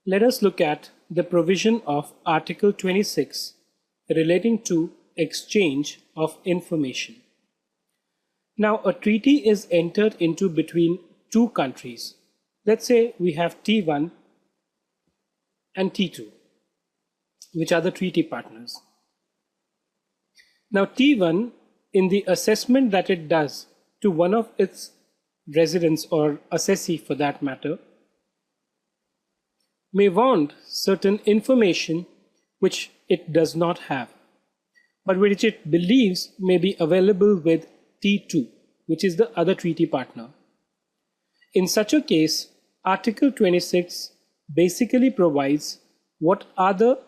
Let us look at the provision of Article 26 relating to exchange of information. Now, a treaty is entered into between two countries. Let's say we have T1 and T2, which are the treaty partners. Now, T1, in the assessment that it does to one of its residents or assessee for that matter, may want certain information which it does not have, but which it believes may be available with T2, which is the other treaty partner. In such a case, Article 26 basically provides what are the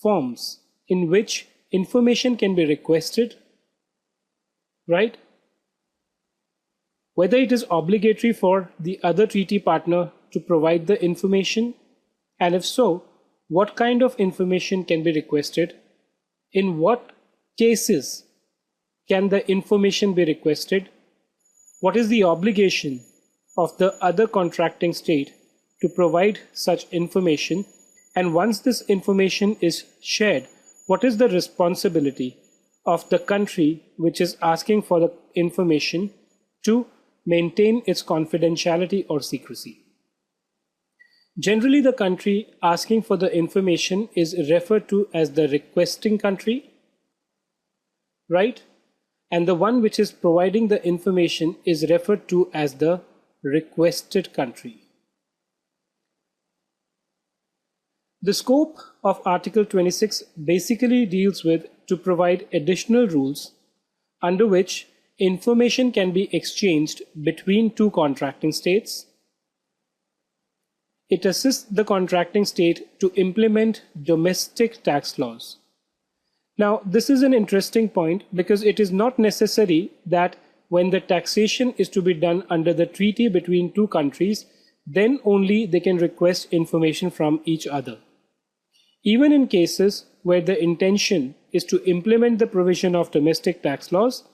forms in which information can be requested, right? Whether it is obligatory for the other treaty partner to provide the information, and if so, what kind of information can be requested, in what cases can the information be requested, what is the obligation of the other contracting state to provide such information, and once this information is shared, what is the responsibility of the country which is asking for the information to maintain its confidentiality or secrecy. Generally, the country asking for the information is referred to as the requesting country, right? And the one which is providing the information is referred to as the requested country. The scope of Article 26 basically deals with to provide additional rules under which information can be exchanged between two contracting states. It assists the contracting state to implement domestic tax laws. Now, this is an interesting point because it is not necessary that when the taxation is to be done under the treaty between two countries, then only they can request information from each other. Even in cases where the intention is to implement the provision of domestic tax laws,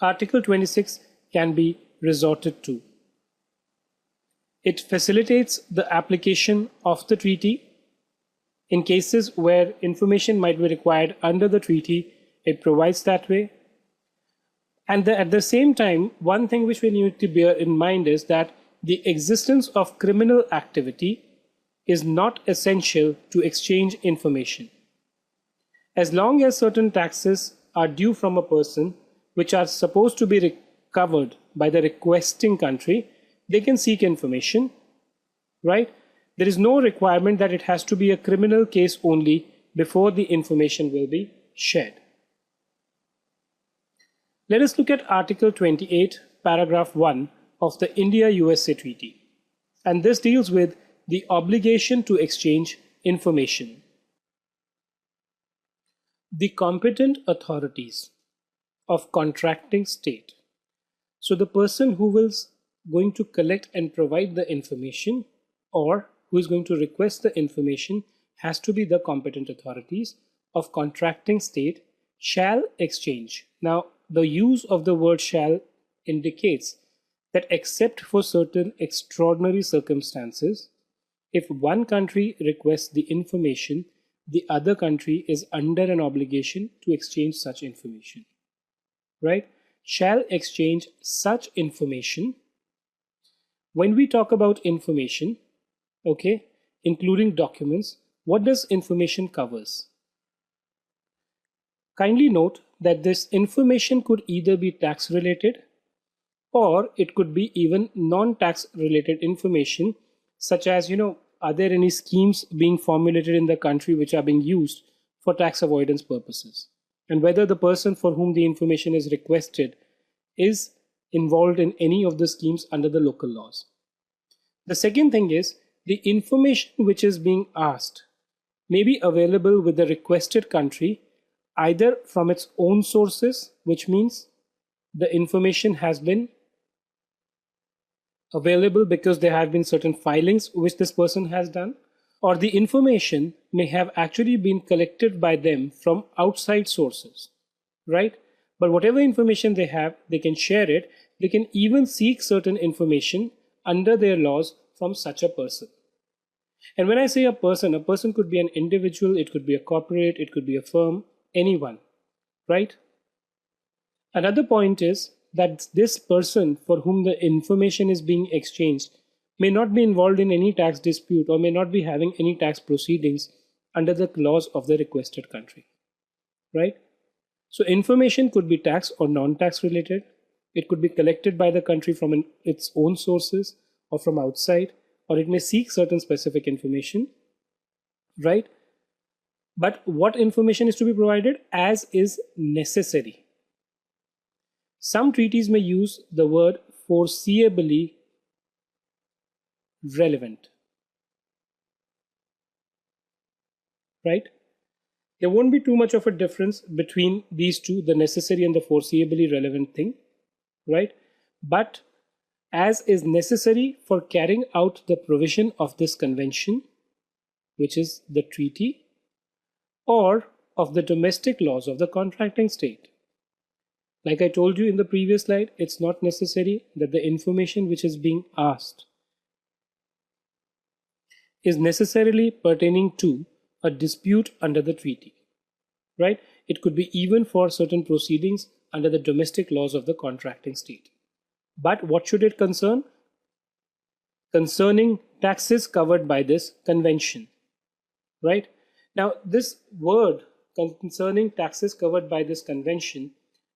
Article 26 can be resorted to. It facilitates the application of the treaty. In cases where information might be required under the treaty, it provides that way. And at the same time, one thing which we need to bear in mind is that the existence of criminal activity is not essential to exchange information. As long as certain taxes are due from a person, which are supposed to be recovered by the requesting country, they can seek information, right? There is no requirement that it has to be a criminal case only before the information will be shared. Let us look at Article 28, Paragraph 1 of the India-USA Treaty. And this deals with the obligation to exchange information. The competent authorities of contracting state. So the person who is going to collect and provide the information, or who is going to request the information, has to be the competent authorities of contracting state shall exchange. Now, the use of the word shall indicates that except for certain extraordinary circumstances, if one country requests the information, the other country is under an obligation to exchange such information, right? Shall exchange such information. When we talk about information, okay, including documents, what does information covers? Kindly note that this information could either be tax related or it could be even non-tax related information, such as, are there any schemes being formulated in the country which are being used for tax avoidance purposes, and whether the person for whom the information is requested is involved in any of the schemes under the local laws. The second thing is the information which is being asked may be available with the requested country either from its own sources, which means the information has been available because there have been certain filings which this person has done, or the information may have actually been collected by them from outside sources, right? But whatever information they have, they can share it. They can even seek certain information under their laws from such a person. And when I say a person could be an individual, it could be a corporate, it could be a firm, anyone, right? Another point is that this person for whom the information is being exchanged may not be involved in any tax dispute or may not be having any tax proceedings under the laws of the requested country, right? So information could be tax or non-tax related. It could be collected by the country from its own sources or from outside, or it may seek certain specific information, right? But what information is to be provided? As is necessary. Some treaties may use the word foreseeably relevant, right? There won't be too much of a difference between these two, the necessary and the foreseeably relevant thing, right? But as is necessary for carrying out the provision of this convention, which is the treaty, or of the domestic laws of the contracting state. Like I told you in the previous slide, it's not necessary that the information which is being asked is necessarily pertaining to a dispute under the treaty, right? It could be even for certain proceedings under the domestic laws of the contracting state. But what should it concern? Concerning taxes covered by this convention, right? Now, this word concerning taxes covered by this convention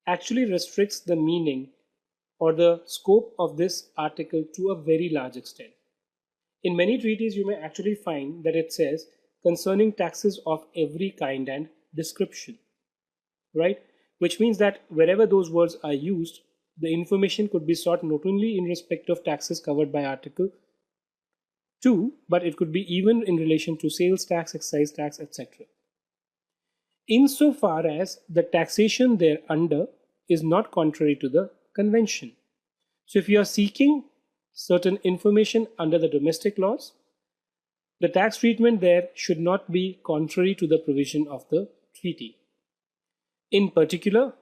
actually restricts the meaning or the scope of this article to a very large extent. In many treaties, you may actually find that it says concerning taxes of every kind and description, right? Which means that wherever those words are used, the information could be sought not only in respect of taxes covered by Article 2, but it could be even in relation to sales tax, excise tax, etc. Insofar as the taxation thereunder is not contrary to the convention. So if you are seeking certain information under the domestic laws, the tax treatment there should not be contrary to the provision of the treaty. In particular,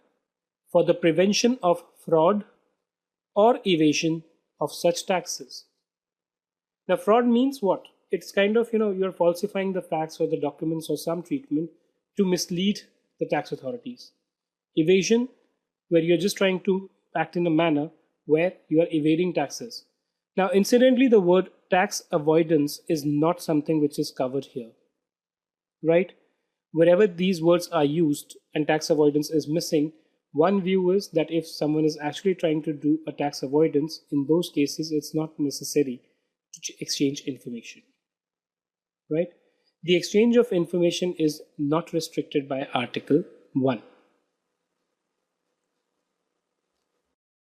for the prevention of fraud or evasion of such taxes. Now, fraud means what? It's kind of, you're falsifying the facts or the documents or some treatment to mislead the tax authorities. Evasion, where you're just trying to act in a manner where you are evading taxes. Now, incidentally, the word tax avoidance is not something which is covered here, right? Wherever these words are used and tax avoidance is missing, one view is that if someone is actually trying to do a tax avoidance, in those cases, it's not necessary to exchange information, right? The exchange of information is not restricted by Article 1.